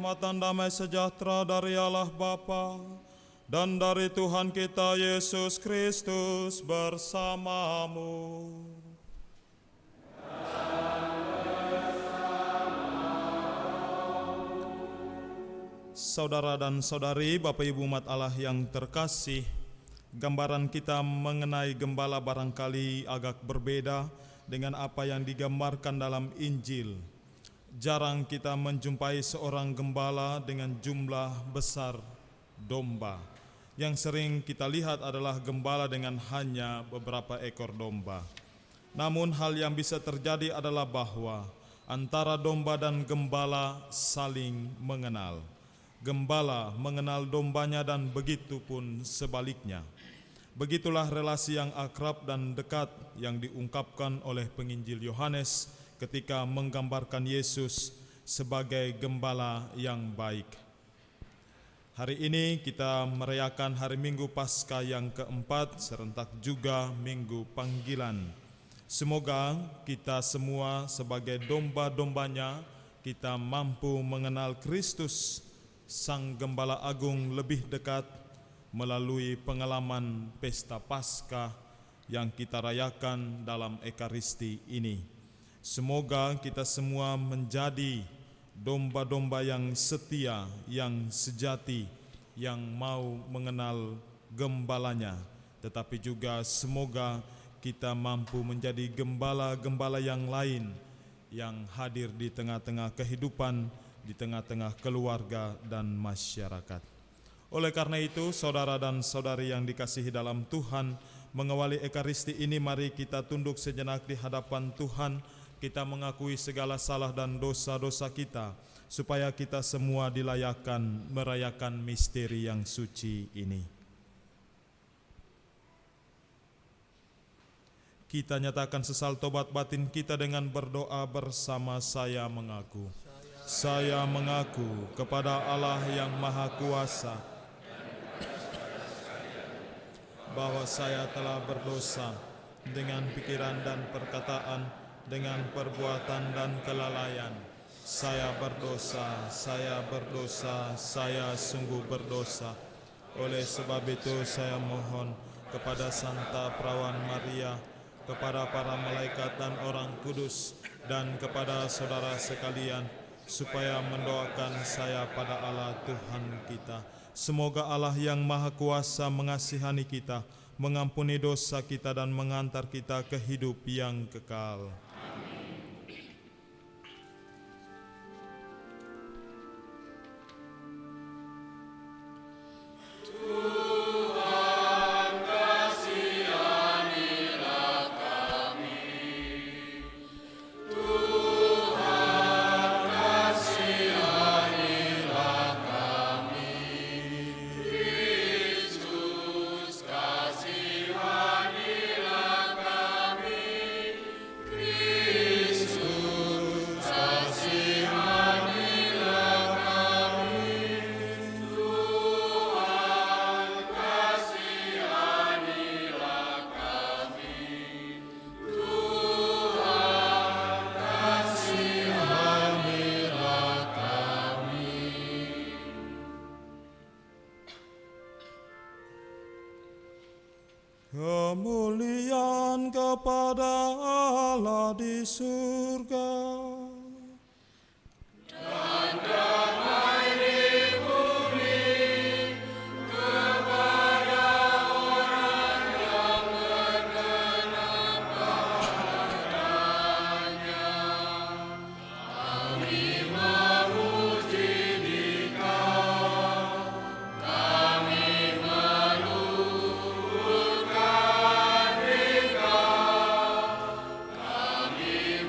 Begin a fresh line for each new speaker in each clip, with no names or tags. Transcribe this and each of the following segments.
rahmatan damai sejahtera dari Allah Bapa dan dari Tuhan kita Yesus Kristus bersamamu. Saudara dan saudari, Bapak Ibu umat Allah yang terkasih, gambaran kita mengenai gembala barangkali agak berbeda dengan apa yang digambarkan dalam Injil. Jarang kita menjumpai seorang gembala dengan jumlah besar domba. Yang sering kita lihat adalah gembala dengan hanya beberapa ekor domba. Namun hal yang bisa terjadi adalah bahwa antara domba dan gembala saling mengenal. Gembala mengenal dombanya dan begitu pun sebaliknya. Begitulah relasi yang akrab dan dekat yang diungkapkan oleh penginjil Yohanes ketika menggambarkan Yesus sebagai gembala yang baik. Hari ini kita merayakan hari Minggu Paskah yang keempat, serentak juga Minggu Panggilan. Semoga kita semua sebagai domba-dombanya, kita mampu mengenal Kristus, Sang Gembala Agung lebih dekat melalui pengalaman pesta Paskah yang kita rayakan dalam Ekaristi ini. Semoga kita semua menjadi domba-domba yang setia, yang sejati, yang mau mengenal gembalanya. Tetapi juga semoga kita mampu menjadi gembala-gembala yang lain yang hadir di tengah-tengah kehidupan, di tengah-tengah keluarga dan masyarakat. Oleh karena itu, saudara dan saudari yang dikasihi dalam Tuhan, mengawali Ekaristi ini mari kita tunduk sejenak di hadapan Tuhan. Kita mengakui segala salah dan dosa-dosa kita, supaya kita semua dilayakkan merayakan misteri yang suci ini. Kita nyatakan sesal tobat batin kita dengan berdoa bersama. Saya mengaku. Saya mengaku kepada Allah yang Maha Kuasa bahwa saya telah berdosa dengan pikiran dan perkataan, dengan perbuatan dan kelalaian. Saya berdosa, saya sungguh berdosa. Oleh sebab itu saya mohon kepada Santa Perawan Maria, kepada para malaikat dan orang kudus, dan kepada saudara sekalian, supaya mendoakan saya pada Allah Tuhan kita. Semoga Allah yang Maha Kuasa mengasihani kita, mengampuni dosa kita dan mengantar kita ke hidup yang kekal. Kemuliaan kepada Allah di surga
dan damai di bumi kepada orang yang berkenan padanya. Kami memuji Dikau, kami meluhurkan Dikau, kami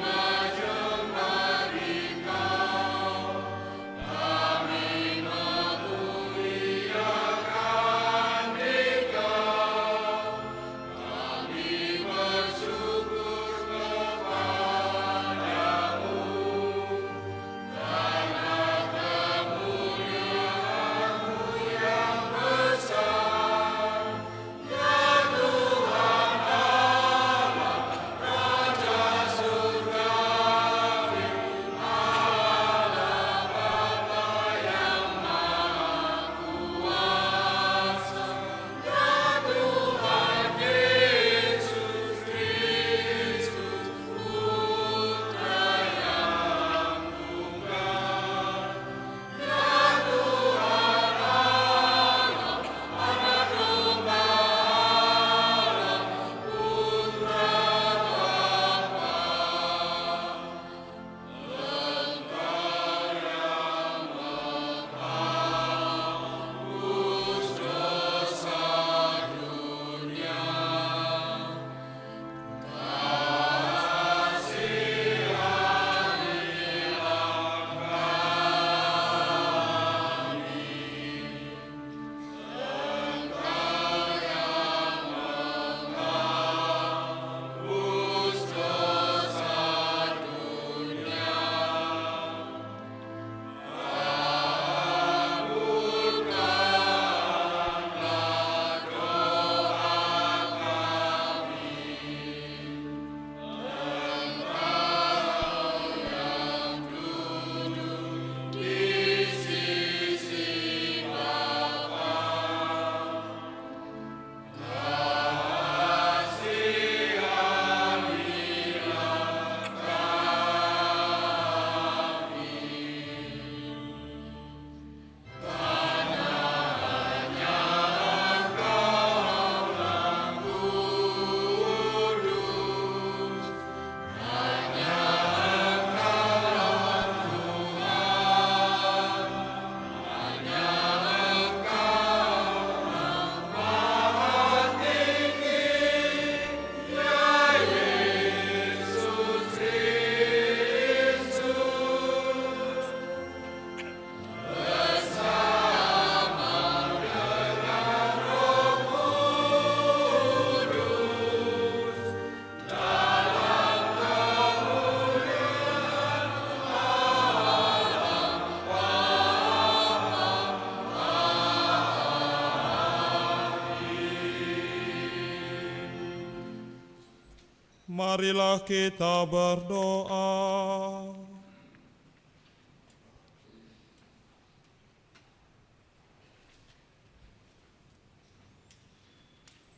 Marilah kita berdoa.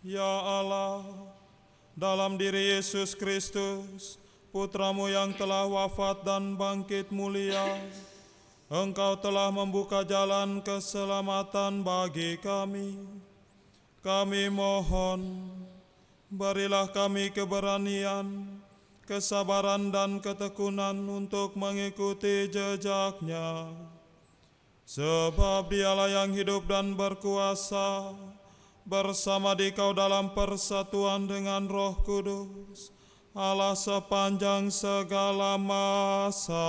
Ya Allah, dalam diri Yesus Kristus, Putra-Mu yang telah wafat dan bangkit mulia, Engkau telah membuka jalan keselamatan bagi kami. Kami mohon, berilah kami keberanian, kesabaran dan ketekunan untuk mengikuti jejaknya. Sebab Dialah yang hidup dan berkuasa, bersama Dikau dalam persatuan dengan Roh Kudus, Allah sepanjang segala masa.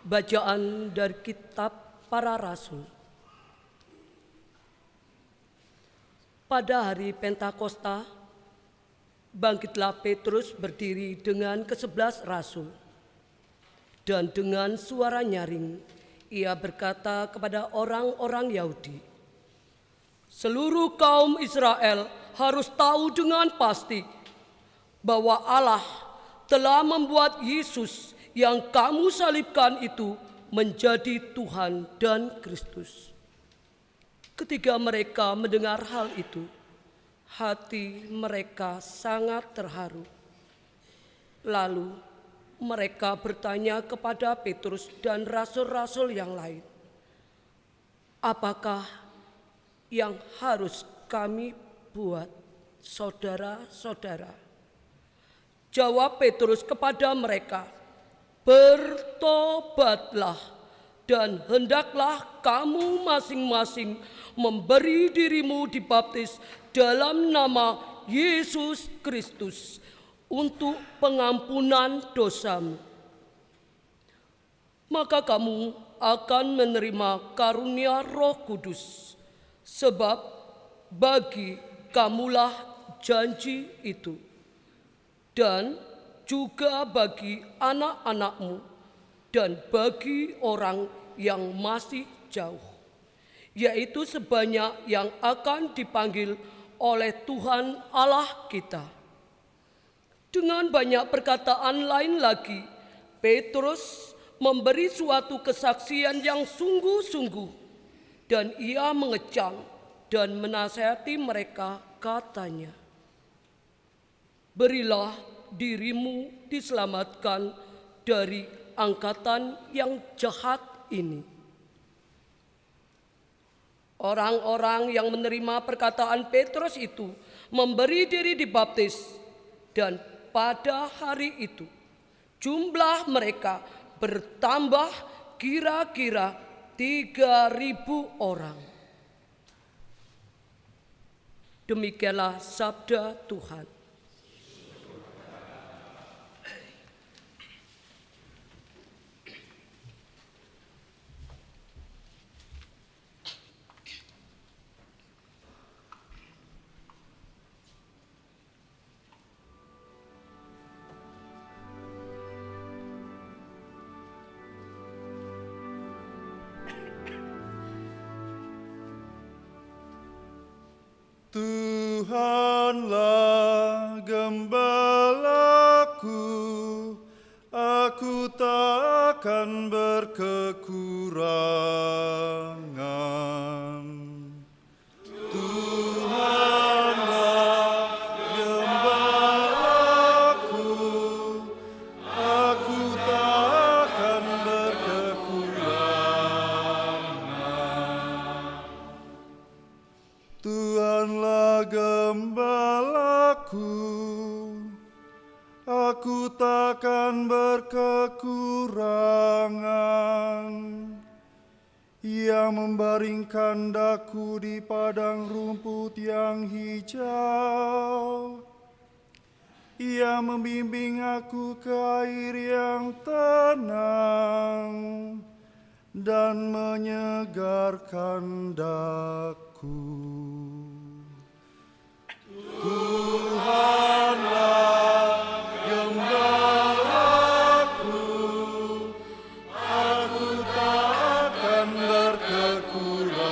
Bacaan dari Kitab Para Rasul. Pada hari Pentakosta, bangkitlah Petrus berdiri dengan ke-11 rasul. Dan dengan suara nyaring, ia berkata kepada orang-orang Yahudi, "Seluruh kaum Israel harus tahu dengan pasti bahwa Allah telah membuat Yesus yang kamu salibkan itu menjadi Tuhan dan Kristus." Ketika mereka mendengar hal itu, hati mereka sangat terharu. Lalu mereka bertanya kepada Petrus dan rasul-rasul yang lain, "Apakah yang harus kami buat, saudara-saudara?" Jawab Petrus kepada mereka, "Bertobatlah dan hendaklah kamu masing-masing memberi dirimu dibaptis dalam nama Yesus Kristus untuk pengampunan dosamu. Maka kamu akan menerima karunia Roh Kudus, sebab bagi kamulah janji itu, dan juga bagi anak-anakmu dan bagi orang yang masih jauh, yaitu sebanyak yang akan dipanggil oleh Tuhan Allah kita." Dengan banyak perkataan lain lagi, Petrus memberi suatu kesaksian yang sungguh-sungguh, dan ia mengecam dan menasihati mereka, katanya, "Berilah dirimu diselamatkan dari angkatan yang jahat ini." Orang-orang yang menerima perkataan Petrus itu memberi diri dibaptis, dan pada hari itu jumlah mereka bertambah kira-kira 3.000 orang. Demikianlah sabda Tuhan.
Tuhanlah gembalaku, aku tak akan berkekurangan. Tuhanlah gembalaku, aku tak akan berkekurangan. Tuhanlah gembalaku, aku takkan berkekurangan.
Ia membaringkan daku di padang rumput yang hijau. Ia membimbing aku ke air yang tenang dan menyegarkan daku. Tuhanlah gembalaku, aku tak akan berkekurangan.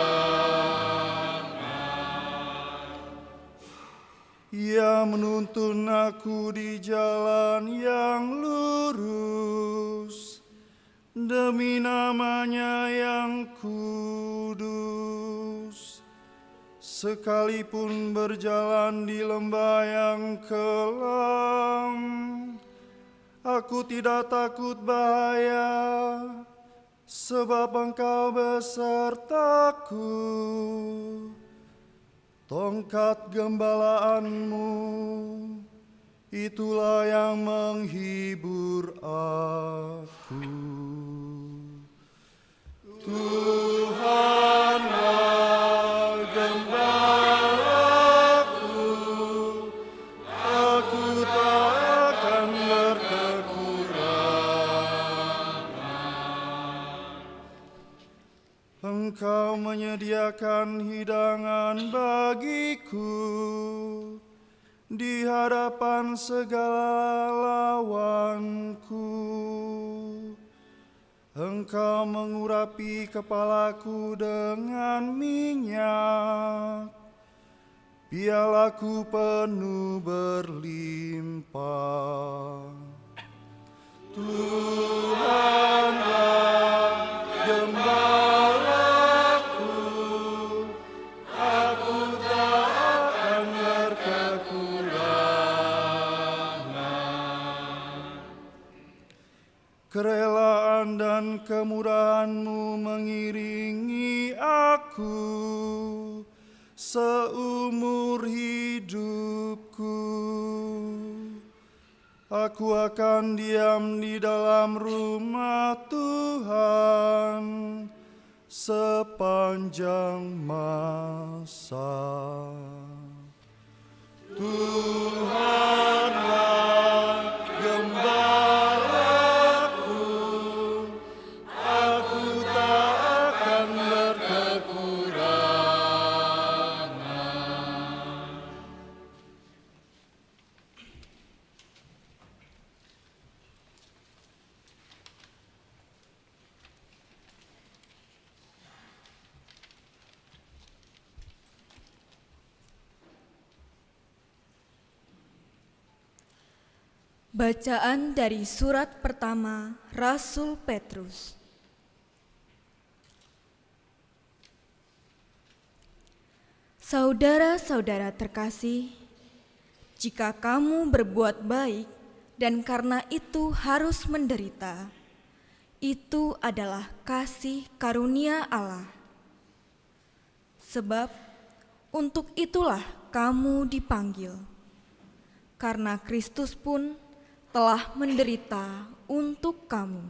Ia menuntun aku di jalan yang lurus, demi namanya yang kudus. Sekalipun berjalan di lembah yang kelam, aku tidak takut bahaya, sebab Engkau besertaku. Tongkat gembalaanmu, itulah yang menghibur aku. Tuhanlah gembalaku, aku tak akan berkekurangan. Engkau menyediakan hidangan bagiku di hadapan segala lawanku. Engkau mengurapi kepalaku dengan minyak, pialaku penuh berlimpah. Tuhanlah gembalaku, aku tak akan berkekurangan. Kerelaan dan kemurahan-Mu mengiringi aku seumur hidupku. Aku akan diam di dalam rumah Tuhan sepanjang masa. Tuhanlah gembalaku, aku tak akan berkekurangan.
Bacaan dari surat pertama Rasul Petrus. Saudara-saudara terkasih, jika kamu berbuat baik dan karena itu harus menderita, itu adalah kasih karunia Allah. Sebab untuk itulah kamu dipanggil, karena Kristus pun telah menderita untuk kamu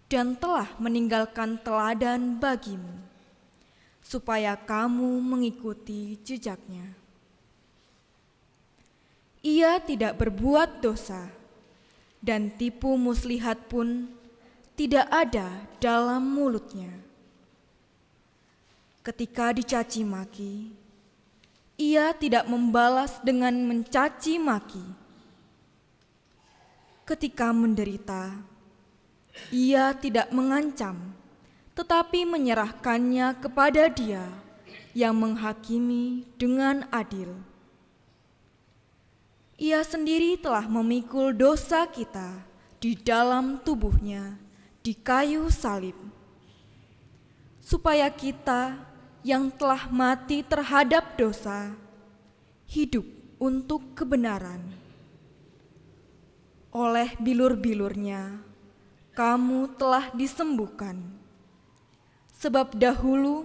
dan telah meninggalkan teladan bagimu, supaya kamu mengikuti jejaknya. Ia tidak berbuat dosa, dan tipu muslihat pun tidak ada dalam mulutnya. Ketika dicaci maki, ia tidak membalas dengan mencaci maki. Ketika menderita, ia tidak mengancam, tetapi menyerahkannya kepada Dia yang menghakimi dengan adil. Ia sendiri telah memikul dosa kita di dalam tubuhnya di kayu salib, supaya kita yang telah mati terhadap dosa hidup untuk kebenaran. Oleh bilur-bilurnya, kamu telah disembuhkan. Sebab dahulu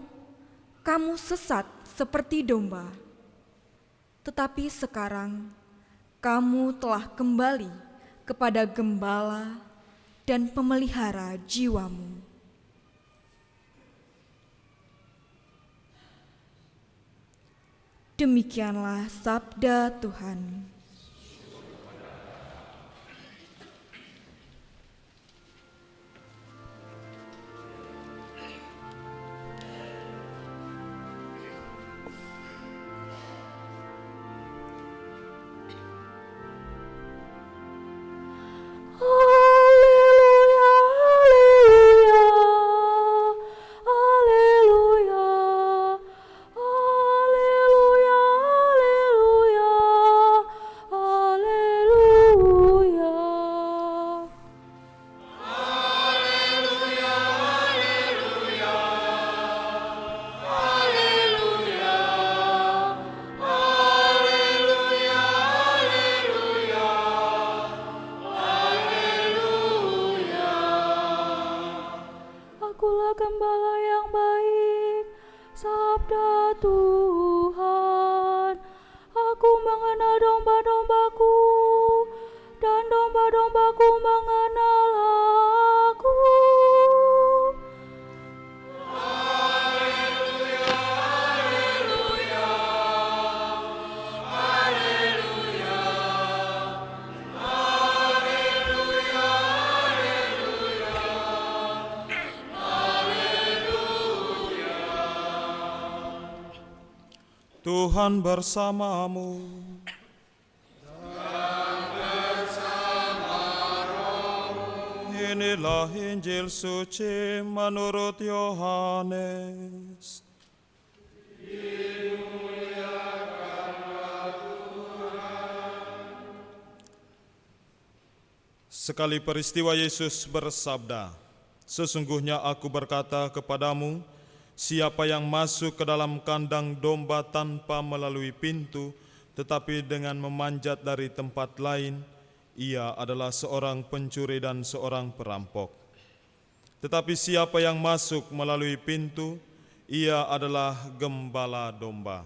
kamu sesat seperti domba, tetapi sekarang kamu telah kembali kepada Gembala dan Pemelihara jiwamu. Demikianlah sabda Tuhan.
Akulah gembala yang baik, sabda Tuhan. Aku mengenal domba-dombaku, dan domba-dombaku mengenal aku.
Tuhan bersamamu. Inilah Injil suci menurut Yohanes. Sekali peristiwa Yesus bersabda, "Sesungguhnya aku berkata kepadamu, siapa yang masuk ke dalam kandang domba tanpa melalui pintu, tetapi dengan memanjat dari tempat lain, ia adalah seorang pencuri dan seorang perampok. Tetapi siapa yang masuk melalui pintu, ia adalah gembala domba.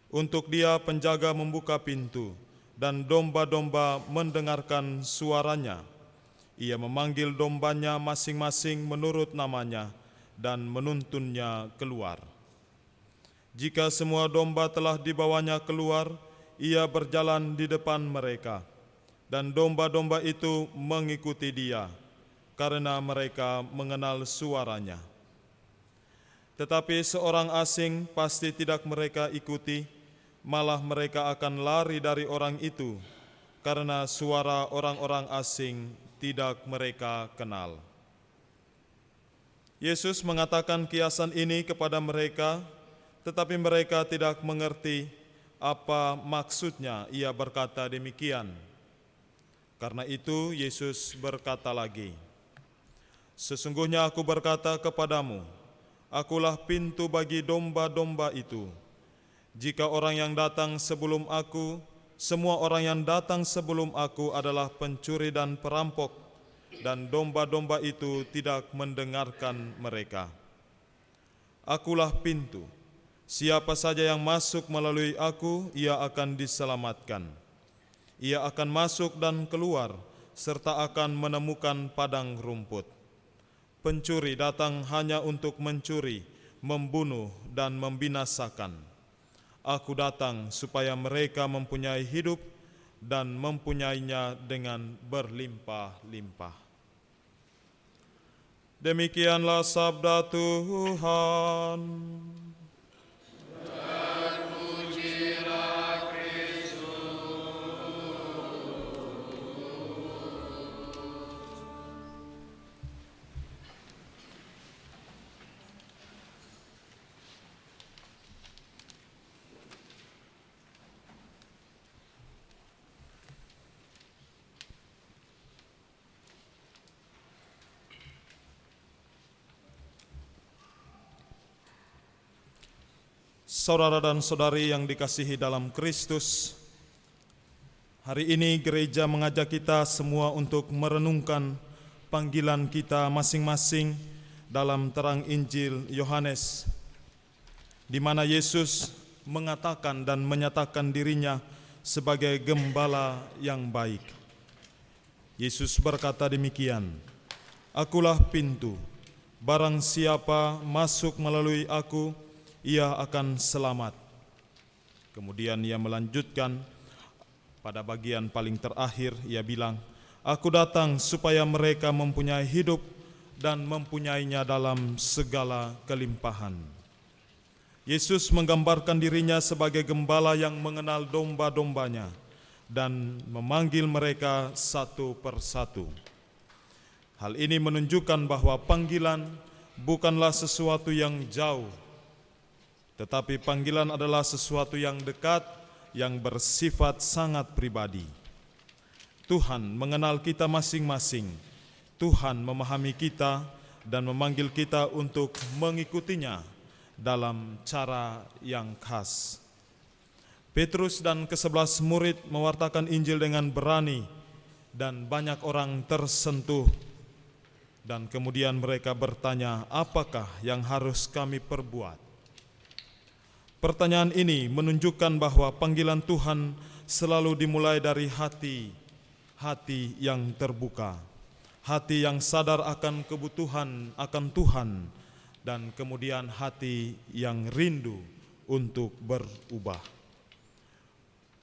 Untuk dia penjaga membuka pintu, dan domba-domba mendengarkan suaranya. Ia memanggil dombanya masing-masing menurut namanya, dan menuntunnya keluar. Jika semua domba telah dibawanya keluar, ia berjalan di depan mereka, dan domba-domba itu mengikuti dia, karena mereka mengenal suaranya. Tetapi seorang asing pasti tidak mereka ikuti, malah mereka akan lari dari orang itu, karena suara orang-orang asing tidak mereka kenal." Yesus mengatakan kiasan ini kepada mereka, tetapi mereka tidak mengerti apa maksudnya ia berkata demikian. Karena itu Yesus berkata lagi, "Sesungguhnya aku berkata kepadamu, akulah pintu bagi domba-domba itu. Jika orang yang datang sebelum aku, semua orang yang datang sebelum aku adalah pencuri dan perampok, dan domba-domba itu tidak mendengarkan mereka. Akulah pintu. Siapa saja yang masuk melalui aku, ia akan diselamatkan. Ia akan masuk dan keluar, serta akan menemukan padang rumput. Pencuri datang hanya untuk mencuri, membunuh, dan membinasakan. Aku datang supaya mereka mempunyai hidup dan mempunyainya dengan berlimpah-limpah." Demikianlah sabda Tuhan. Saudara dan saudari yang dikasihi dalam Kristus, hari ini gereja mengajak kita semua untuk merenungkan panggilan kita masing-masing dalam terang Injil Yohanes, di mana Yesus mengatakan dan menyatakan dirinya sebagai gembala yang baik. Yesus berkata demikian, "Akulah pintu, barang siapa masuk melalui aku, ia akan selamat. Kemudian ia melanjutkan pada bagian paling terakhir, ia bilang, "Aku datang supaya mereka mempunyai hidup dan mempunyainya dalam segala kelimpahan." Yesus menggambarkan dirinya sebagai gembala yang mengenal domba-dombanya dan memanggil mereka satu persatu. Hal ini menunjukkan bahwa panggilan bukanlah sesuatu yang jauh, tetapi panggilan adalah sesuatu yang dekat, yang bersifat sangat pribadi. Tuhan mengenal kita masing-masing. Tuhan memahami kita dan memanggil kita untuk mengikutinya dalam cara yang khas. Petrus dan ke-11 murid mewartakan Injil dengan berani dan banyak orang tersentuh. Dan kemudian mereka bertanya, "Apakah yang harus kami perbuat?" Pertanyaan ini menunjukkan bahwa panggilan Tuhan selalu dimulai dari hati yang terbuka, hati yang sadar akan kebutuhan akan Tuhan, dan kemudian hati yang rindu untuk berubah.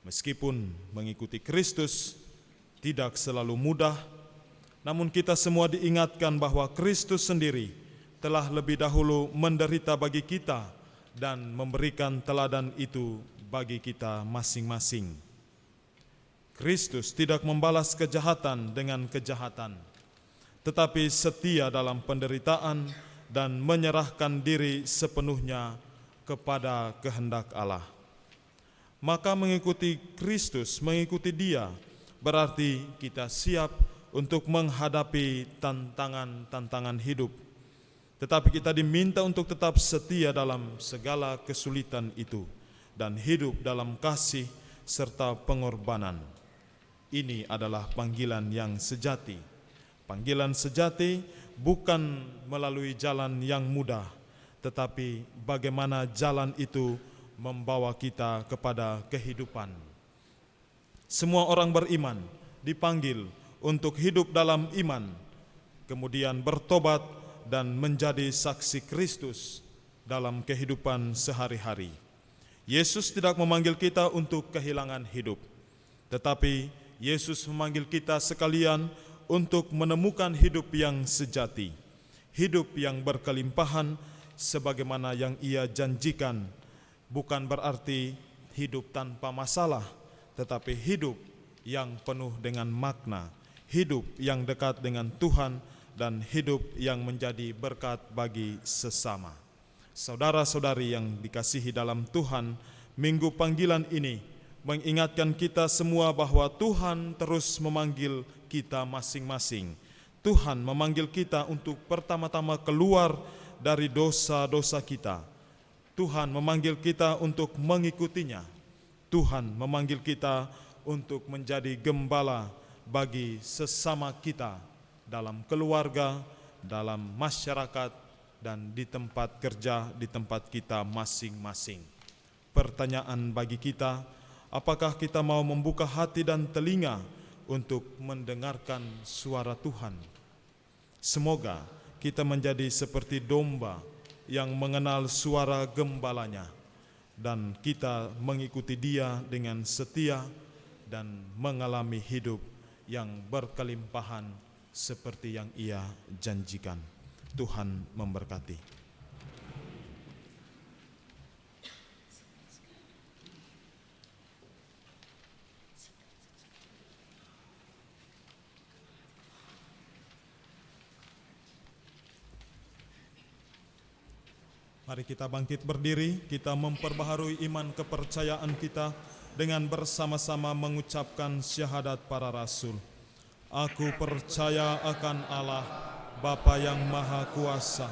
Meskipun mengikuti Kristus tidak selalu mudah, namun kita semua diingatkan bahwa Kristus sendiri telah lebih dahulu menderita bagi kita dan memberikan teladan itu bagi kita masing-masing. Kristus tidak membalas kejahatan dengan kejahatan, tetapi setia dalam penderitaan dan menyerahkan diri sepenuhnya kepada kehendak Allah. Maka mengikuti Kristus, mengikuti Dia, berarti kita siap untuk menghadapi tantangan-tantangan hidup. Tetapi kita diminta untuk tetap setia dalam segala kesulitan itu dan hidup dalam kasih serta pengorbanan. Ini adalah panggilan yang sejati. Panggilan sejati bukan melalui jalan yang mudah, tetapi bagaimana jalan itu membawa kita kepada kehidupan. Semua orang beriman dipanggil untuk hidup dalam iman, kemudian bertobat dan menjadi saksi Kristus dalam kehidupan sehari-hari. Yesus tidak memanggil kita untuk kehilangan hidup, tetapi Yesus memanggil kita sekalian untuk menemukan hidup yang sejati, hidup yang berkelimpahan sebagaimana yang Ia janjikan. Bukan berarti hidup tanpa masalah, tetapi hidup yang penuh dengan makna, hidup yang dekat dengan Tuhan, dan hidup yang menjadi berkat bagi sesama. Saudara-saudari yang dikasihi dalam Tuhan, Minggu Panggilan ini mengingatkan kita semua bahwa Tuhan terus memanggil kita masing-masing. Tuhan memanggil kita untuk pertama-tama keluar dari dosa-dosa kita. Tuhan memanggil kita untuk mengikutinya. Tuhan memanggil kita untuk menjadi gembala bagi sesama kita dalam keluarga, dalam masyarakat, dan di tempat kerja, di tempat kita masing-masing. Pertanyaan bagi kita, apakah kita mau membuka hati dan telinga untuk mendengarkan suara Tuhan? Semoga kita menjadi seperti domba yang mengenal suara gembalanya, dan kita mengikuti Dia dengan setia dan mengalami hidup yang berkelimpahan seperti yang Ia janjikan. Tuhan memberkati. Mari kita bangkit berdiri, kita memperbaharui iman kepercayaan kita dengan bersama-sama mengucapkan syahadat para rasul. Aku percaya akan Allah, Bapa yang Maha Kuasa,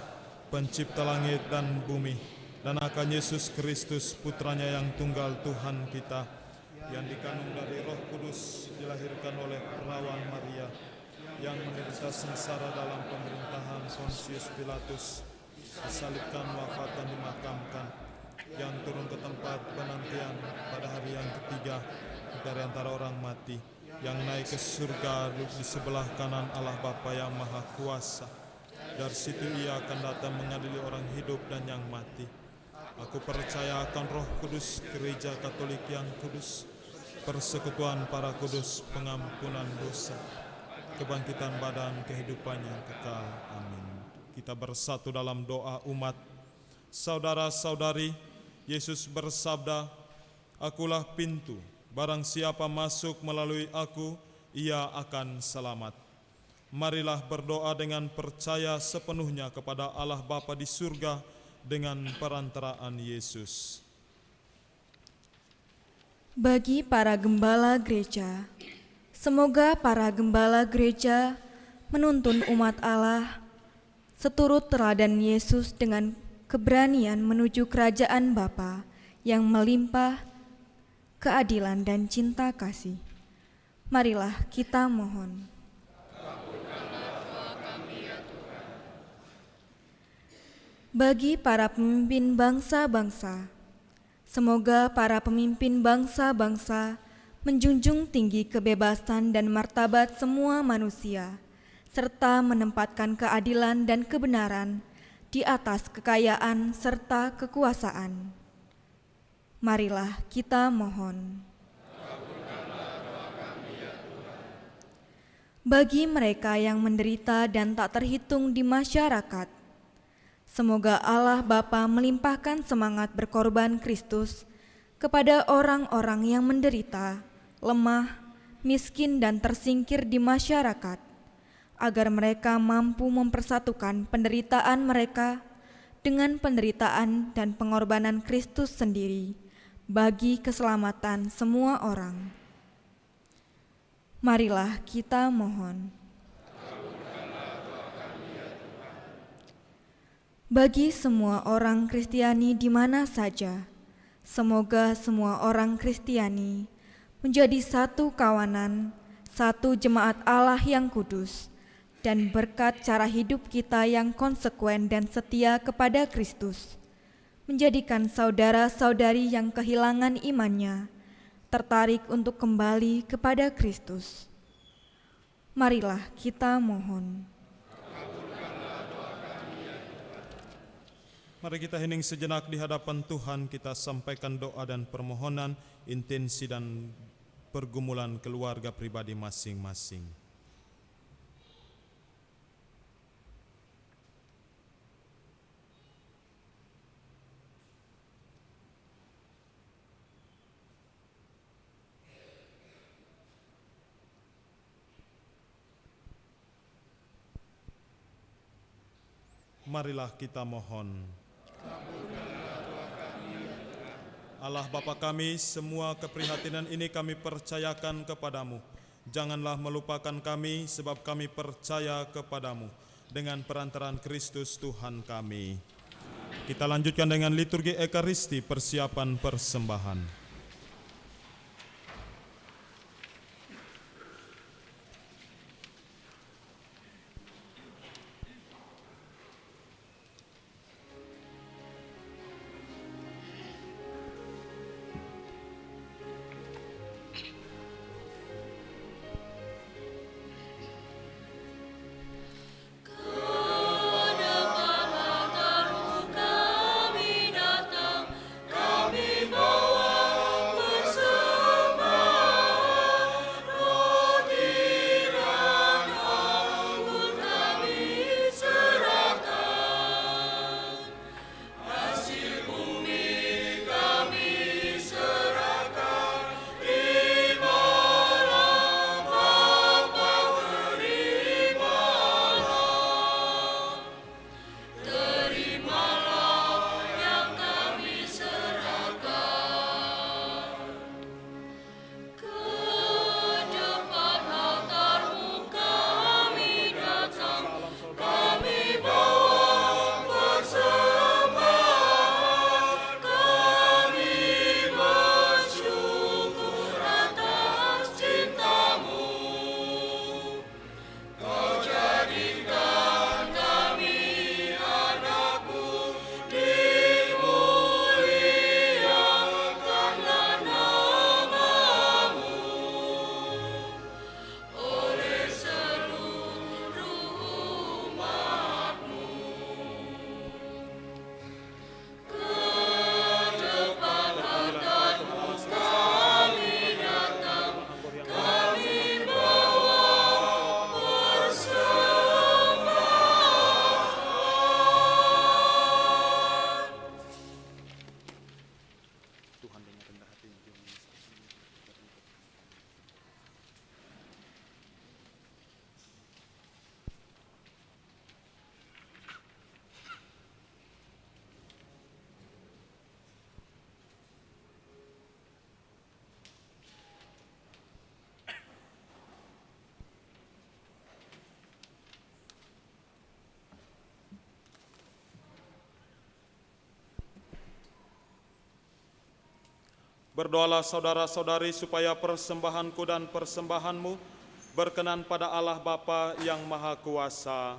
Pencipta langit dan bumi, dan akan Yesus Kristus, Putranya yang tunggal Tuhan kita, yang dikandung dari Roh Kudus, dilahirkan oleh perawan Maria, yang menderita sengsara dalam pemerintahan Pontius Pilatus, disalibkan, wafat dan dimakamkan, yang turun ke tempat penantian pada hari yang ketiga dari antara orang mati, yang naik ke surga duduk di sebelah kanan Allah Bapa yang Maha Kuasa. Dari situ Ia akan datang mengadili orang hidup dan yang mati. Aku percaya akan Roh Kudus, Gereja Katolik yang kudus, persekutuan para kudus, pengampunan dosa, kebangkitan badan, kehidupan yang kekal. Amin. Kita bersatu dalam doa umat. Saudara-saudari, Yesus bersabda, "Akulah pintu, barang siapa masuk melalui aku, ia akan selamat." Marilah berdoa dengan percaya sepenuhnya kepada Allah Bapa di surga dengan perantaraan Yesus.
Bagi para gembala gereja, semoga para gembala gereja menuntun umat Allah seturut teladan Yesus dengan keberanian menuju kerajaan Bapa yang melimpah keadilan dan cinta kasih. Marilah kita mohon. Bagi para pemimpin bangsa-bangsa, semoga para pemimpin bangsa-bangsa menjunjung tinggi kebebasan dan martabat semua manusia, serta menempatkan keadilan dan kebenaran di atas kekayaan serta kekuasaan. Marilah kita mohon. Bagi mereka yang menderita dan tak terhitung di masyarakat, semoga Allah Bapa melimpahkan semangat berkorban Kristus kepada orang-orang yang menderita, lemah, miskin dan tersingkir di masyarakat, agar mereka mampu mempersatukan penderitaan mereka dengan penderitaan dan pengorbanan Kristus sendiri bagi keselamatan semua orang. Marilah kita mohon. Bagi semua orang Kristiani di mana saja, semoga semua orang Kristiani menjadi satu kawanan, satu jemaat Allah yang kudus, dan berkat cara hidup kita yang konsekuen dan setia kepada Kristus, menjadikan saudara-saudari yang kehilangan imannya tertarik untuk kembali kepada Kristus. Marilah kita mohon.
Mari kita hening sejenak di hadapan Tuhan, kita sampaikan doa dan permohonan, intensi dan pergumulan keluarga pribadi masing-masing. Marilah kita mohon. Allah Bapa kami, semua keprihatinan ini kami percayakan kepadamu. Janganlah melupakan kami, sebab kami percaya kepadamu. Dengan perantaraan Kristus Tuhan kami. Kita lanjutkan dengan liturgi Ekaristi, persiapan persembahan.
Kami bawa
Berdoalah saudara-saudari supaya persembahanku dan persembahanmu berkenan pada Allah Bapa yang Maha Kuasa.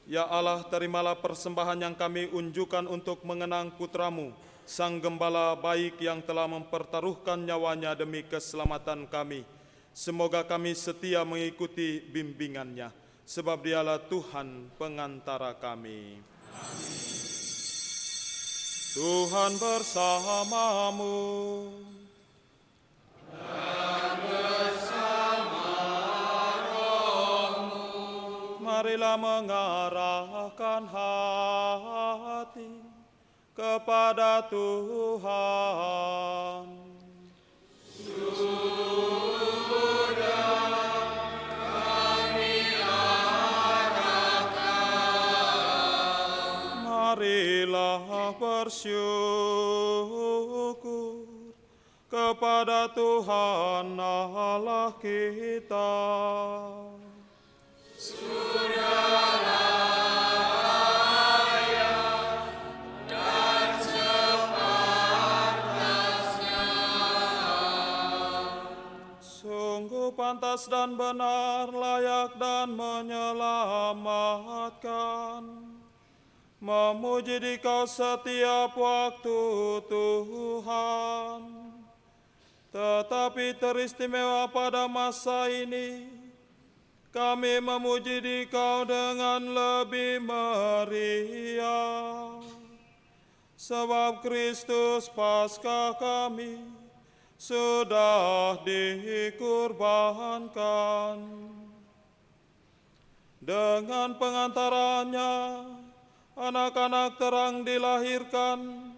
Ya Allah, terimalah persembahan yang kami unjukkan untuk mengenang putra-Mu, Sang Gembala baik yang telah mempertaruhkan nyawanya demi keselamatan kami. Semoga kami setia mengikuti bimbingannya, sebab Dialah Tuhan pengantara kami. Amin. Tuhan bersamamu. Marilah mengarahkan hati kepada Tuhan.
Sudah kami arahkan.
Marilah bersyukur kepada Tuhan Allah kita.
Sudah layak dan sepantasnya.
Sungguh pantas dan benar, layak dan menyelamatkan, memuji Dikau setiap waktu Tuhan. Tetapi teristimewa pada masa ini, kami memuji Dikau dengan lebih meriah, sebab Kristus Paskah kami sudah dikurbankan. Dengan pengantarannya, anak-anak terang dilahirkan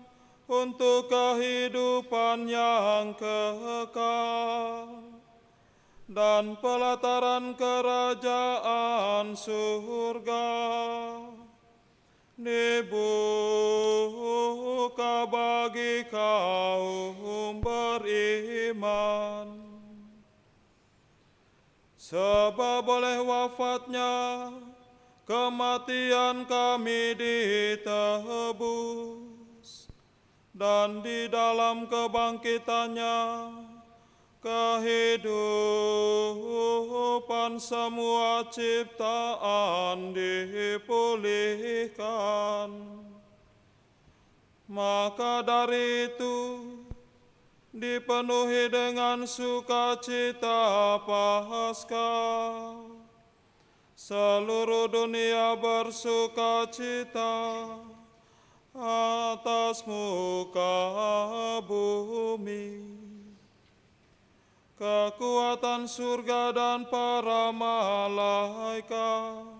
untuk kehidupan yang kekal dan pelataran kerajaan surga dibuka bagi kaum beriman. Sebab oleh wafatnya, kematian kami ditebus, dan di dalam kebangkitannya, kehidupan semua ciptaan dipulihkan. Maka dari itu, dipenuhi dengan sukacita Paskah, seluruh dunia bersukacita atas muka bumi. Kekuatan surga dan para malaikat